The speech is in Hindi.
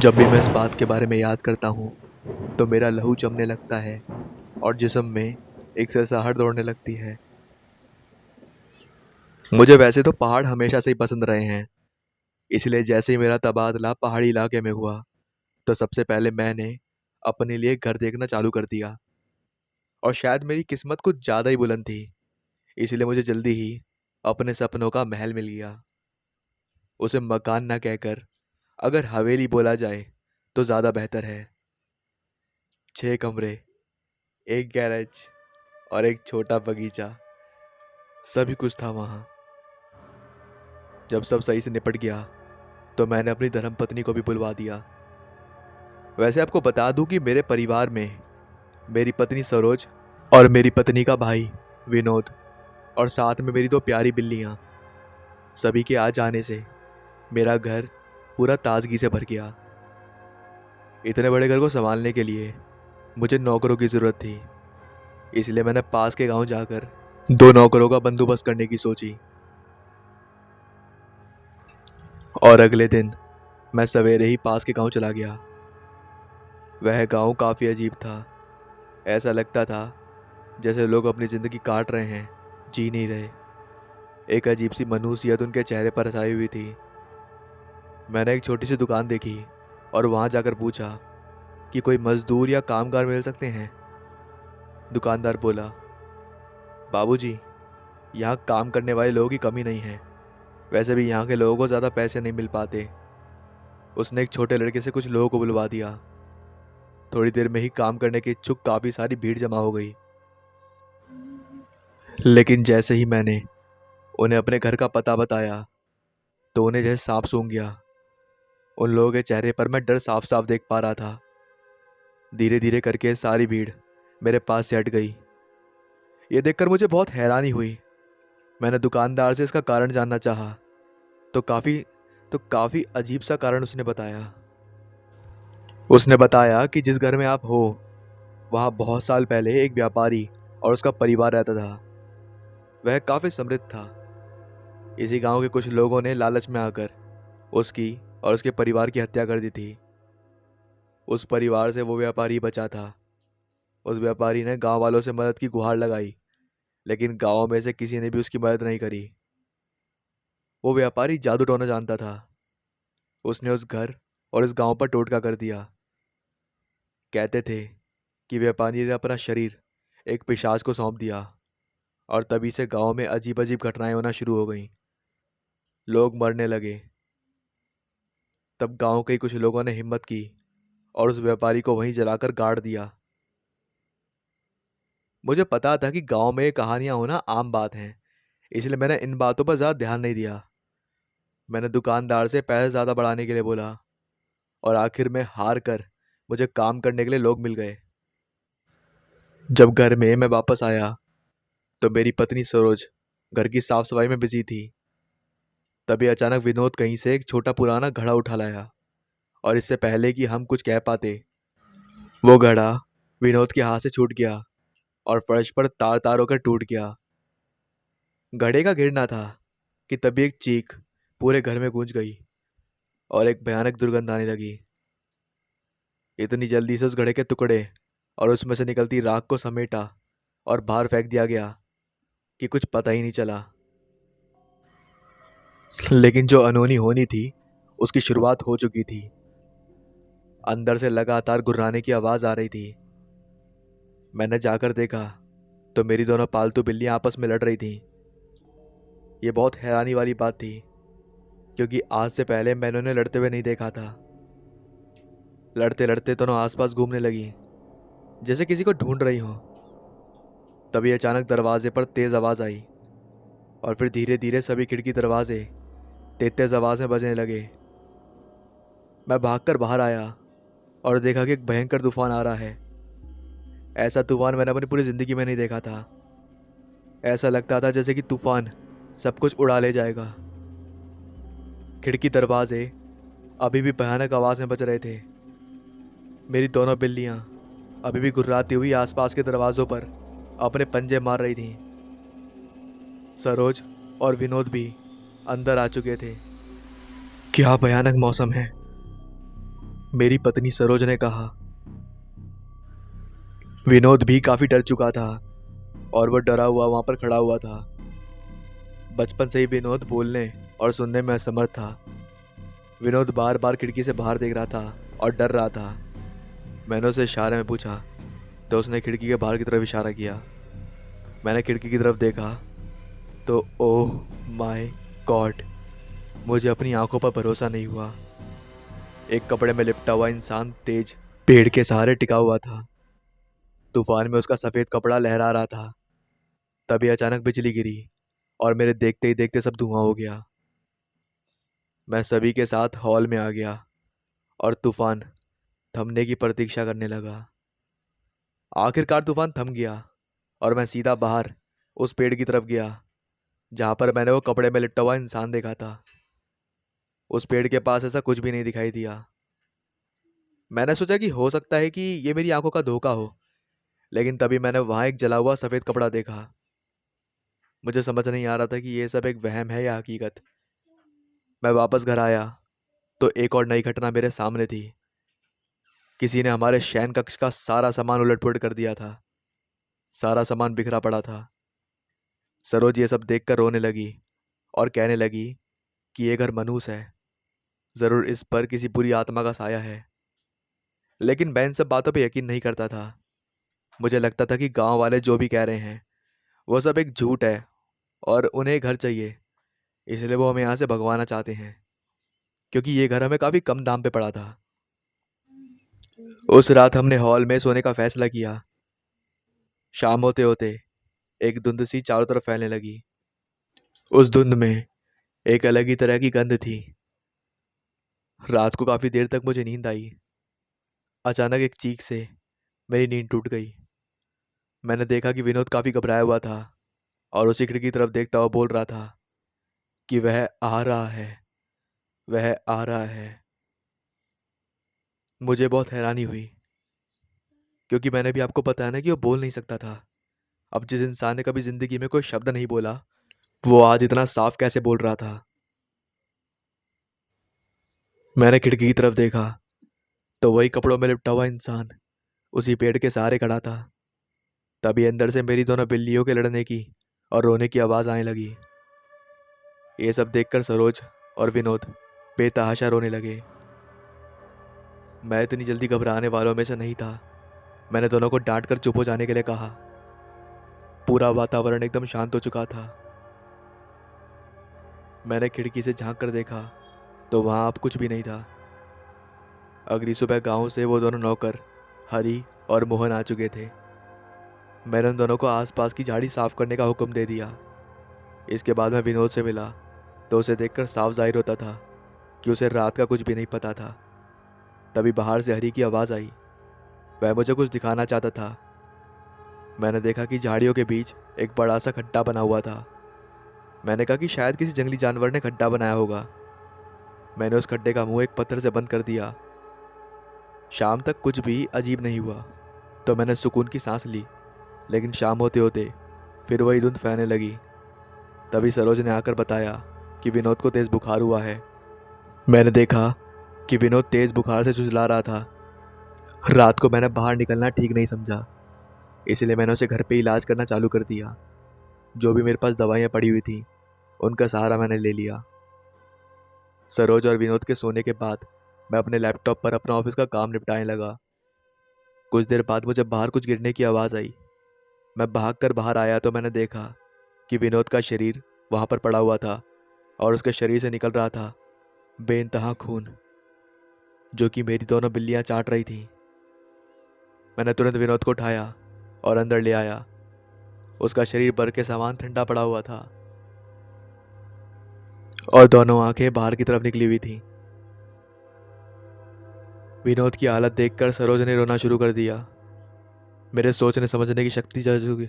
जब भी मैं इस बात के बारे में याद करता हूँ तो मेरा लहू जमने लगता है और जिस्म में एक सरसराहट दौड़ने लगती है। मुझे वैसे तो पहाड़ हमेशा से ही पसंद रहे हैं, इसलिए जैसे ही मेरा तबादला पहाड़ी इलाके में हुआ तो सबसे पहले मैंने अपने लिए घर देखना चालू कर दिया। और शायद मेरी किस्मत कुछ ज़्यादा ही बुलंद थी, इसलिए मुझे जल्दी ही अपने सपनों का महल मिल गया। उसे मकान ना कहकर अगर हवेली बोला जाए तो ज़्यादा बेहतर है। 6 कमरे, एक गैरेज और एक छोटा बगीचा, सभी कुछ था वहाँ। जब सब सही से निपट गया तो मैंने अपनी धर्मपत्नी को भी बुलवा दिया। वैसे आपको बता दूं कि मेरे परिवार में मेरी पत्नी सरोज और मेरी पत्नी का भाई विनोद और साथ में मेरी 2 प्यारी बिल्लियाँ, सभी के आ जाने से मेरा घर पूरा ताजगी से भर गया। इतने बड़े घर को संभालने के लिए मुझे नौकरों की ज़रूरत थी, इसलिए मैंने पास के गांव जाकर 2 नौकरों का बंदोबस्त करने की सोची। और अगले दिन मैं सवेरे ही पास के गांव चला गया। वह गांव काफ़ी अजीब था। ऐसा लगता था जैसे लोग अपनी ज़िंदगी काट रहे हैं, जी नहीं रहे। एक अजीब सी मनुष्यत उनके चेहरे पर छाई हुई थी। मैंने एक छोटी सी दुकान देखी और वहां जाकर पूछा कि कोई मजदूर या कामगार मिल सकते हैं। दुकानदार बोला, बाबूजी, यहाँ काम करने वाले लोगों की कमी नहीं है, वैसे भी यहाँ के लोगों को ज़्यादा पैसे नहीं मिल पाते। उसने एक छोटे लड़के से कुछ लोगों को बुलवा दिया। थोड़ी देर में ही काम करने के इच्छुक काफ़ी सारी भीड़ जमा हो गई। लेकिन जैसे ही मैंने उन्हें अपने घर का पता बताया तो उन्हें जैसे सांप सूंघ गया। उन लोगों के चेहरे पर मैं डर साफ साफ देख पा रहा था। धीरे धीरे करके सारी भीड़ मेरे पास से हट गई। ये देखकर मुझे बहुत हैरानी हुई। मैंने दुकानदार से इसका कारण जानना चाहा तो काफ़ी अजीब सा कारण उसने बताया। उसने बताया कि जिस घर में आप हो वहाँ बहुत साल पहले एक व्यापारी और उसका परिवार रहता था। वह काफ़ी समृद्ध था। इसी गांव के कुछ लोगों ने लालच में आकर उसकी और उसके परिवार की हत्या कर दी थी। उस परिवार से वो व्यापारी बचा था। उस व्यापारी ने गांव वालों से मदद की गुहार लगाई, लेकिन गांव में से किसी ने भी उसकी मदद नहीं करी। वो व्यापारी जादू टोना जानता था। उसने उस घर और इस गांव पर टोटका कर दिया। कहते थे कि व्यापारी ने अपना शरीर एक पिशाच को सौंप दिया और तभी से गांव में अजीब अजीब घटनाएं होना शुरू हो गईं। लोग मरने लगे। तब गांव के कुछ लोगों ने हिम्मत की और उस व्यापारी को वहीं जलाकर गाड़ दिया। मुझे पता था कि गांव में ये कहानियां होना आम बात है, इसलिए मैंने इन बातों पर ज़्यादा ध्यान नहीं दिया। मैंने दुकानदार से पैसे ज़्यादा बढ़ाने के लिए बोला और आखिर में हार कर मुझे काम करने के लिए लोग मिल गए। जब घर में मैं वापस आया तो मेरी पत्नी सरोज घर की साफ सफाई में बिजी थी। तभी अचानक विनोद कहीं से एक छोटा पुराना घड़ा उठा लाया और इससे पहले कि हम कुछ कह पाते, वो घड़ा विनोद के हाथ से छूट गया और फर्श पर तार तार होकर टूट गया। घड़े का गिरना था कि तभी एक चीख पूरे घर में गूंज गई और एक भयानक दुर्गंध आने लगी। इतनी जल्दी से उस घड़े के टुकड़े और उसमें से निकलती राख को समेटा और बाहर फेंक दिया गया कि कुछ पता ही नहीं चला। लेकिन जो अनहोनी होनी थी उसकी शुरुआत हो चुकी थी। अंदर से लगातार गुर्राने की आवाज़ आ रही थी। मैंने जाकर देखा तो मेरी दोनों पालतू बिल्लियां आपस में लड़ रही थीं। ये बहुत हैरानी वाली बात थी, क्योंकि आज से पहले मैंने उन्हें लड़ते हुए नहीं देखा था। लड़ते लड़ते दोनों आसपास घूमने लगी जैसे किसी को ढूंढ रही हों। तभी अचानक दरवाजे पर तेज आवाज़ आई और फिर धीरे धीरे सभी खिड़की दरवाजे तेज तेज आवाज़ में बजने लगे। मैं भागकर बाहर आया और देखा कि एक भयंकर तूफान आ रहा है। ऐसा तूफान मैंने अपनी पूरी ज़िंदगी में नहीं देखा था। ऐसा लगता था जैसे कि तूफान सब कुछ उड़ा ले जाएगा। खिड़की दरवाजे अभी भी भयानक आवाज़ में बज रहे थे। मेरी दोनों बिल्लियां अभी भी गुर्राती हुई आसपास के दरवाज़ों पर अपने पंजे मार रही थीं। सरोज और विनोद भी अंदर आ चुके थे। क्या भयानक मौसम है। मेरी पत्नी सरोज ने कहा। विनोद भी काफी डर चुका था और वह डरा हुआ वहां पर खड़ा हुआ था। बचपन से ही विनोद बोलने और सुनने में असमर्थ था। विनोद बार बार खिड़की से बाहर देख रहा था और डर रहा था। मैंने उसे इशारे में पूछा तो उसने खिड़की के बाहर की तरफ इशारा किया। मैंने खिड़की की तरफ देखा तो ओह माय गॉड, मुझे अपनी आंखों पर भरोसा नहीं हुआ। एक कपड़े में लिपटा हुआ इंसान तेज पेड़ के सहारे टिका हुआ था। तूफान में उसका सफेद कपड़ा लहरा रहा था। तभी अचानक बिजली गिरी और मेरे देखते ही देखते सब धुआं हो गया। मैं सभी के साथ हॉल में आ गया और तूफान थमने की प्रतीक्षा करने लगा। आखिरकार तूफान थम गया और मैं सीधा बाहर उस पेड़ की तरफ गया जहां पर मैंने वो कपड़े में लिपटा हुआ इंसान देखा था। उस पेड़ के पास ऐसा कुछ भी नहीं दिखाई दिया। मैंने सोचा कि हो सकता है कि ये मेरी आंखों का धोखा हो, लेकिन तभी मैंने वहां एक जला हुआ सफेद कपड़ा देखा। मुझे समझ नहीं आ रहा था कि ये सब एक वहम है या हकीकत। मैं वापस घर आया तो एक और नई घटना मेरे सामने थी। किसी ने हमारे शयन कक्ष का सारा सामान उलटपुलट कर दिया था। सारा सामान बिखरा पड़ा था। सरोज ये सब देखकर रोने लगी और कहने लगी कि ये घर मनहूस है, जरूर इस पर किसी बुरी आत्मा का साया है। लेकिन मैं इन सब बातों पे यकीन नहीं करता था। मुझे लगता था कि गांव वाले जो भी कह रहे हैं वो सब एक झूठ है और उन्हें घर चाहिए, इसलिए वो हमें यहाँ से भगवाना चाहते हैं, क्योंकि ये घर हमें काफ़ी कम दाम पे पड़ा था। उस रात हमने हॉल में सोने का फैसला किया। शाम होते होते एक धुंध सी चारों तरफ फैलने लगी। उस धुंध में एक अलग ही तरह की गंध थी। रात को काफ़ी देर तक मुझे नींद आई। अचानक एक चीख से मेरी नींद टूट गई। मैंने देखा कि विनोद काफ़ी घबराया हुआ था और उसी खिड़की की तरफ देखता हुआ बोल रहा था कि वह आ रहा है, वह आ रहा है। मुझे बहुत हैरानी हुई, क्योंकि मैंने भी आपको बताया ना कि वो बोल नहीं सकता था। अब जिस इंसान ने कभी जिंदगी में कोई शब्द नहीं बोला, वो आज इतना साफ कैसे बोल रहा था। मैंने खिड़की की तरफ देखा तो वही कपड़ों में लिपटा हुआ इंसान उसी पेड़ के सहारे खड़ा था। तभी अंदर से मेरी दोनों बिल्लियों के लड़ने की और रोने की आवाज़ आने लगी। ये सब देखकर सरोज और विनोद बेतहाशा रोने लगे। मैं इतनी जल्दी घबराने वालों में से नहीं था। मैंने दोनों को डांट कर चुप हो जाने के लिए कहा। पूरा वातावरण एकदम शांत हो चुका था। मैंने खिड़की से झांक कर देखा तो वहां अब कुछ भी नहीं था। अगली सुबह गांव से वो दोनों नौकर हरी और मोहन आ चुके थे। मैंने उन दोनों को आसपास की झाड़ी साफ करने का हुक्म दे दिया। इसके बाद मैं विनोद से मिला तो उसे देखकर साफ जाहिर होता था कि उसे रात का कुछ भी नहीं पता था। तभी बाहर से हरी की आवाज़ आई। वह मुझे कुछ दिखाना चाहता था। मैंने देखा कि झाड़ियों के बीच एक बड़ा सा खड्डा बना हुआ था। मैंने कहा कि शायद किसी जंगली जानवर ने खड्डा बनाया होगा। मैंने उस खड्डे का मुंह एक पत्थर से बंद कर दिया। शाम तक कुछ भी अजीब नहीं हुआ तो मैंने सुकून की सांस ली, लेकिन शाम होते होते फिर वही धुंध फैलने लगी। तभी सरोज ने आकर बताया कि विनोद को तेज़ बुखार हुआ है। मैंने देखा कि विनोद तेज़ बुखार से झुंझला रहा था। रात को मैंने बाहर निकलना ठीक नहीं समझा, इसलिए मैंने उसे घर पे इलाज करना चालू कर दिया। जो भी मेरे पास दवाइयाँ पड़ी हुई थी उनका सहारा मैंने ले लिया। सरोज और विनोद के सोने के बाद मैं अपने लैपटॉप पर अपना ऑफिस का काम निपटाने लगा। कुछ देर बाद मुझे बाहर कुछ गिरने की आवाज़ आई। मैं भागकर बाहर आया तो मैंने देखा कि विनोद का शरीर वहाँ पर पड़ा हुआ था और उसके शरीर से निकल रहा था बेइंतहा खून, जो कि मेरी दोनों बिल्लियाँ चाट रही थी। मैंने तुरंत विनोद को उठाया और अंदर ले आया। उसका शरीर बर्फ के समान ठंडा पड़ा हुआ था और दोनों आंखें बाहर की तरफ निकली हुई थी। विनोद की हालत देखकर सरोज ने रोना शुरू कर दिया। मेरे सोचने समझने की शक्ति जा चुकी